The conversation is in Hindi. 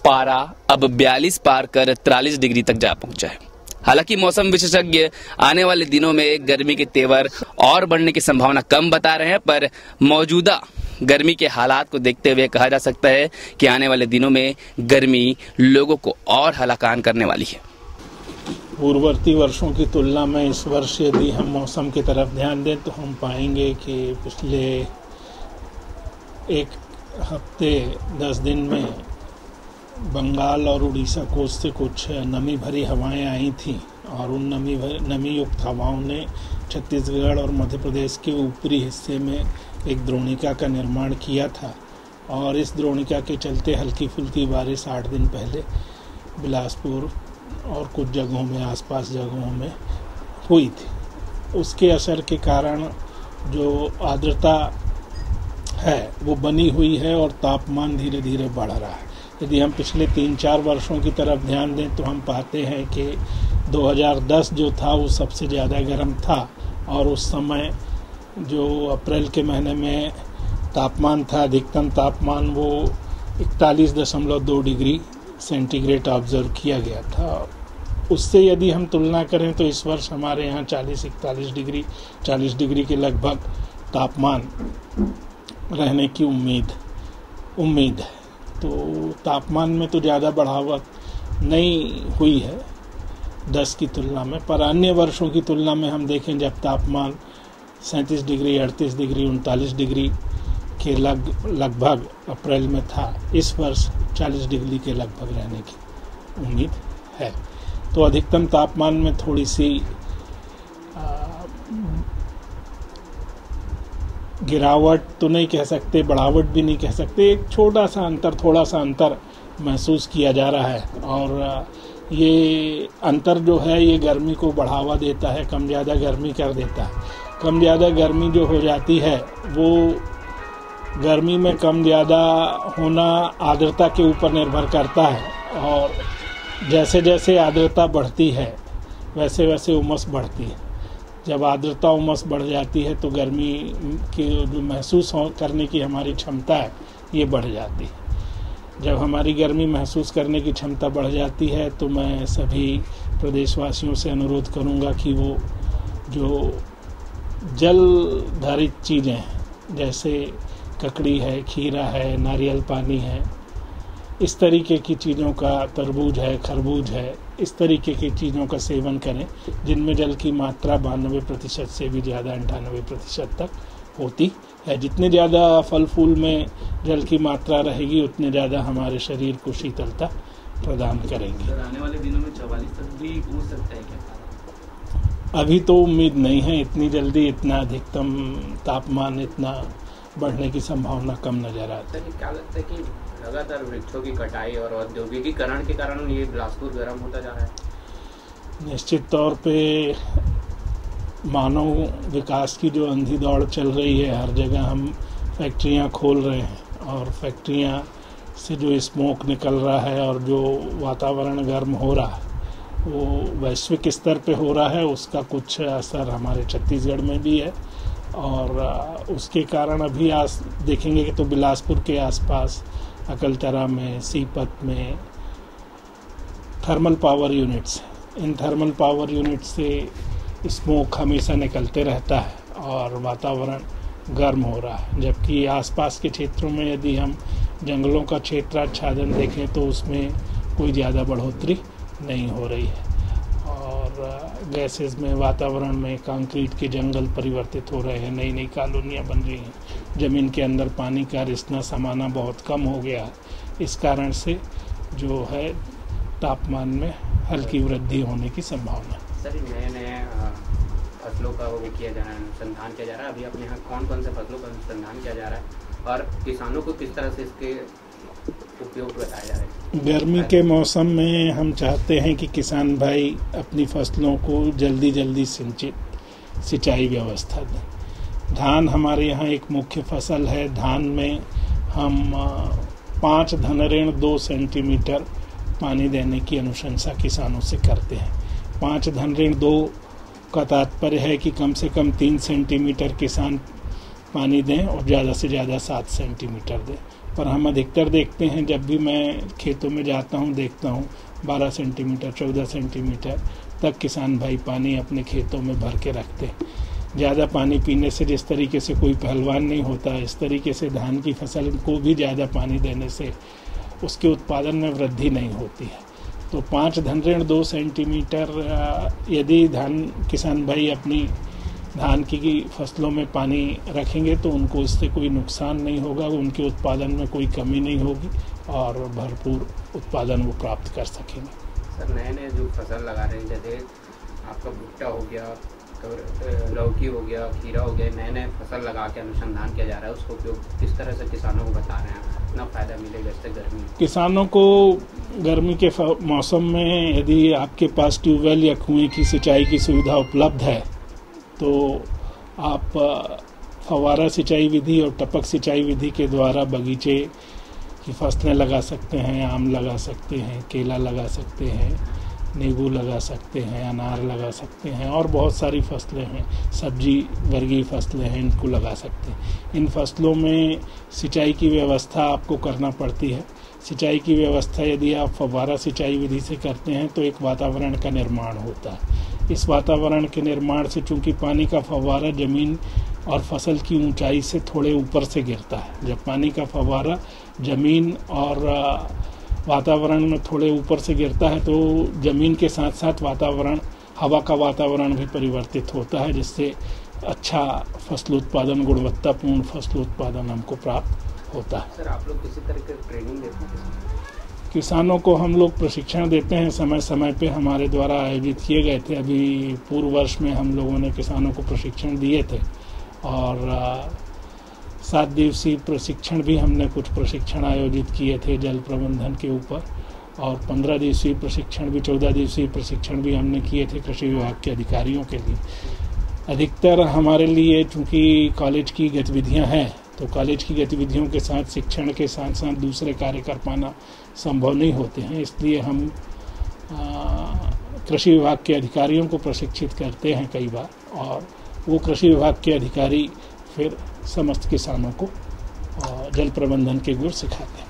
पारा अब 42 पार कर 43 डिग्री तक जा पहुंचा है। हालांकि मौसम विशेषज्ञ आने वाले दिनों में गर्मी के तेवर और बढ़ने की संभावना कम बता रहे हैं, पर मौजूदा गर्मी के हालात को देखते हुए कहा जा सकता है कि आने वाले दिनों में गर्मी लोगों को और हलाकान करने वाली है। पूर्ववर्ती वर्षों की तुलना में इस वर्ष यदि हम मौसम की तरफ ध्यान दें तो हम पाएंगे कि पिछले एक हफ्ते 10 दिन में बंगाल और उड़ीसा कोस्ट से कुछ नमी भरी हवाएं आई थीं और उन नमी युक्त हवाओं ने छत्तीसगढ़ और मध्य प्रदेश के ऊपरी हिस्से में एक द्रोणिका का निर्माण किया था और इस द्रोणिका के चलते हल्की फुल्की बारिश 8 दिन पहले बिलासपुर और कुछ जगहों में आसपास जगहों में हुई थी। उसके असर के कारण जो आर्द्रता है वो बनी हुई है और तापमान धीरे धीरे बढ़ रहा है। यदि हम पिछले 3-4 वर्षों की तरफ ध्यान दें तो हम पाते हैं कि 2010 जो था वो सबसे ज़्यादा गर्म था और उस समय जो अप्रैल के महीने में तापमान था, अधिकतम तापमान वो 41.2 डिग्री सेंटीग्रेड ऑब्जर्व किया गया था। उससे यदि हम तुलना करें तो इस वर्ष हमारे यहाँ 40 डिग्री के लगभग तापमान रहने की उम्मीद है। तो तापमान में तो ज़्यादा बढ़ावट नहीं हुई है 10 की तुलना में, पर अन्य वर्षों की तुलना में हम देखें जब तापमान 37 डिग्री, 38 डिग्री, 39 डिग्री के लगभग अप्रैल में था, इस वर्ष 40 डिग्री के लगभग रहने की उम्मीद है। तो अधिकतम तापमान में थोड़ी सी गिरावट तो नहीं कह सकते, बढ़ावट भी नहीं कह सकते, एक थोड़ा सा अंतर महसूस किया जा रहा है और ये अंतर जो है ये गर्मी को बढ़ावा देता है, कम ज़्यादा गर्मी कर देता है। कम ज़्यादा गर्मी जो हो जाती है वो गर्मी में कम ज़्यादा होना आर्द्रता के ऊपर निर्भर करता है और जैसे जैसे आर्द्रता बढ़ती है वैसे वैसे उमस बढ़ती है। जब आर्द्रता उमस बढ़ जाती है तो गर्मी की जो महसूस करने की हमारी क्षमता है ये बढ़ जाती है। जब हमारी गर्मी महसूस करने की क्षमता बढ़ जाती है तो मैं सभी प्रदेशवासियों से अनुरोध करूंगा कि वो जो जल धारित चीज़ें हैं जैसे ककड़ी है, खीरा है, नारियल पानी है, इस तरीके की चीज़ों का, तरबूज है, खरबूज है, इस तरीके की चीज़ों का सेवन करें जिनमें जल की मात्रा 92% से भी ज़्यादा 98% तक होती है। जितने ज़्यादा फल फूल में जल की मात्रा रहेगी उतने ज़्यादा हमारे शरीर को शीतलता प्रदान करेंगे। आने वाले दिनों में 44 तक भी पहुंच सकता है क्या? अभी तो उम्मीद नहीं है इतनी जल्दी इतना अधिकतम तापमान इतना बढ़ने की संभावना कम नजर आती है। क्या लगता है कि लगातार वृक्षों की कटाई और औद्योगिकीकरण के कारण ये बिलासपुर गर्म होता जा रहा है? निश्चित तौर पे मानव विकास की जो अंधी दौड़ चल रही है, हर जगह हम फैक्ट्रियां खोल रहे हैं और फैक्ट्रियां से जो स्मोक निकल रहा है और जो वातावरण गर्म हो रहा है वो वैश्विक स्तर पे हो रहा है। उसका कुछ असर हमारे छत्तीसगढ़ में भी है और उसके कारण अभी आज देखेंगे कि तो बिलासपुर के आसपास अकलतरा में, सीपत में thermal power units, in thermal power unit से स्मोक हमेशा निकलते रहता है और वातावरण गर्म हो रहा है। जबकि आसपास के क्षेत्रों में यदि हम जंगलों का क्षेत्राच्छादन देखें तो उसमें कोई ज़्यादा बढ़ोतरी नहीं हो रही है और गैसेस में, वातावरण में कंक्रीट के जंगल परिवर्तित हो रहे हैं, नई नई कॉलोनियाँ बन रही हैं, ज़मीन के अंदर पानी का रिसना समाना बहुत कम हो गया है। इस कारण से जो है तापमान में हल्की वृद्धि होने की संभावना है। सर, नए फसलों का वो किया जा रहा है, अनुसंधान किया जा रहा है, अभी अपने यहाँ कौन कौन से फसलों का अनुसंधान किया जा रहा है और किसानों को किस तरह से इसके उपयोग बताया जा रहा है? गर्मी के मौसम में हम चाहते हैं कि किसान भाई अपनी फसलों को जल्दी सिंचाई व्यवस्था दें। धान हमारे यहाँ एक मुख्य फसल है। धान में हम 5 धनऋण 2 सेंटीमीटर पानी देने की अनुशंसा किसानों से करते हैं। 5 धनऋण 2 का तात्पर्य है कि कम से कम 3 सेंटीमीटर किसान पानी दें और ज़्यादा से ज़्यादा 7 सेंटीमीटर दें। पर हम अधिकतर देखते हैं, जब भी मैं खेतों में जाता हूं देखता हूं 12 सेंटीमीटर 14 सेंटीमीटर तक किसान भाई पानी अपने खेतों में भर के रखते हैं। ज़्यादा पानी पीने से जिस तरीके से कोई पहलवान नहीं होता, इस तरीके से धान की फसल को भी ज़्यादा पानी देने से उसके उत्पादन में वृद्धि नहीं होती है। तो 5 धनऋण 2 सेंटीमीटर यदि किसान भाई अपनी धान की फसलों में पानी रखेंगे तो उनको इससे कोई नुकसान नहीं होगा, उनके उत्पादन में कोई कमी नहीं होगी और भरपूर उत्पादन वो प्राप्त कर सकेंगे। सर, नए जो फसल लगा रहे हैं, जैसे आपका भुट्टा हो गया, लौकी हो गया, खीरा हो गया, नए फसल लगा के अनुसंधान किया जा रहा है, उसको उपयोग किस तरह से किसानों को बता रहे हैं, कितना फायदा मिलेगा इससे गर्मी? किसानों को गर्मी के मौसम में यदि आपके पास ट्यूबवेल या कुएं की सिंचाई की सुविधा उपलब्ध है तो आप फव्वारा सिंचाई विधि और टपक सिंचाई विधि के द्वारा बगीचे की फसलें लगा सकते हैं। आम लगा सकते हैं, केला लगा सकते हैं, नींबू लगा सकते हैं, अनार लगा सकते हैं और बहुत सारी फसलें हैं, सब्जी वर्गीय फसलें हैं, इनको लगा सकते हैं। इन फसलों में सिंचाई की व्यवस्था आपको करना पड़ती है। सिंचाई की व्यवस्था यदि आप फव्वारा सिंचाई विधि से करते हैं तो एक वातावरण का निर्माण होता है। इस वातावरण के निर्माण से चूंकि पानी का फव्वारा जमीन और फसल की ऊंचाई से थोड़े ऊपर से गिरता है, जब पानी का फव्वारा जमीन और वातावरण में थोड़े ऊपर से गिरता है तो जमीन के साथ साथ वातावरण, हवा का वातावरण भी परिवर्तित होता है, जिससे अच्छा फसल उत्पादन, गुणवत्तापूर्ण फसल उत्पादन हमको प्राप्त होता है। सर, आप लोग किसी तरह की ट्रेनिंग देते हैं? किसानों को हम लोग प्रशिक्षण देते हैं, समय समय पे हमारे द्वारा आयोजित किए गए थे। अभी पूर्व वर्ष में हम लोगों ने किसानों को प्रशिक्षण दिए थे और 7 दिवसीय प्रशिक्षण भी हमने कुछ प्रशिक्षण आयोजित किए थे जल प्रबंधन के ऊपर, और 15 दिवसीय प्रशिक्षण भी, 14 दिवसीय प्रशिक्षण भी हमने किए थे कृषि विभाग के अधिकारियों के लिए। अधिकतर हमारे लिए चूँकि कॉलेज की गतिविधियाँ हैं तो कॉलेज की गतिविधियों के साथ शिक्षण के साथ साथ दूसरे कार्य कर पाना संभव नहीं होते हैं, इसलिए हम कृषि विभाग के अधिकारियों को प्रशिक्षित करते हैं कई बार, और वो कृषि विभाग के अधिकारी फिर समस्त किसानों को जल प्रबंधन के गुर सिखाते हैं।